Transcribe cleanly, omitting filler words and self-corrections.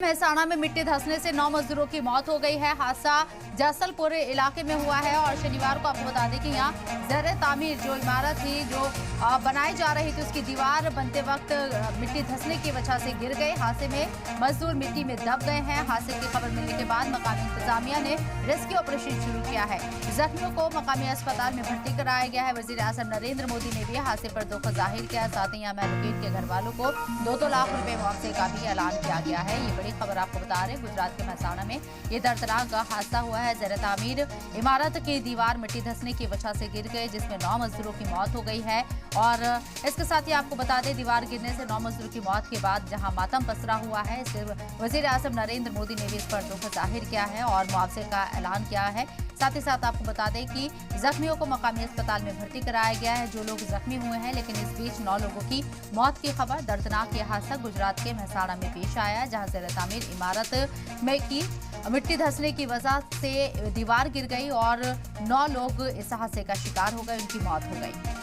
मेहसाणा में मिट्टी धंसने से 9 मजदूरों की मौत हो गई है। हादसा जैसलपुर इलाके में हुआ है और शनिवार को आपको बता दें कि यहाँ ज़र तामीर जो इमारत थी जो बनाई जा रही थी उसकी दीवार बनते वक्त मिट्टी धंसने की वजह से गिर गए। हादसे में मजदूर मिट्टी में दब गए हैं। हादसे की खबर मिलने के बाद मकामी इंतजामिया ने रेस्क्यू ऑपरेशन शुरू किया है। जख्मियों को मकामी अस्पताल में भर्ती कराया गया है। वजीर आजम नरेंद्र मोदी ने भी हादसे पर दुख जाहिर किया। साथ ही यहाँ मैलोकेट के घर वालों को 2-2 लाख रुपए मुआवजे का भी ऐलान किया गया है। ये बड़ी खबर आपको बता रहे हैं। गुजरात के मेहसाणा में ये दर्दनाक हादसा हुआ है। ज़र तामीर इमारत की दीवार मिट्टी धंसने की वजह से गिर गए, जिसमें 9 मजदूरों की मौत हो गई है। और इसके साथ ही आपको बता दें, दीवार गिरने से 9 मजदूरों की मौत के बाद जहां मातम पसरा हुआ है, वजीर आजम नरेंद्र मोदी ने भी इस पर दुख जाहिर किया है और मुआवजे का ऐलान किया है। साथ ही साथ आपको बता दें कि जख्मियों को मकामी अस्पताल में भर्ती कराया गया है। जो लोग जख्मी हुए हैं, लेकिन इस बीच 9 लोगों की मौत की खबर। दर्दनाक यह हादसा गुजरात के मेहसाणा में पेश आया, जहां ज़र तामीर इमारत में की मिट्टी धंसने की वजह से दीवार गिर गई और 9 लोग इस हादसे का शिकार हो गए, उनकी मौत हो गई।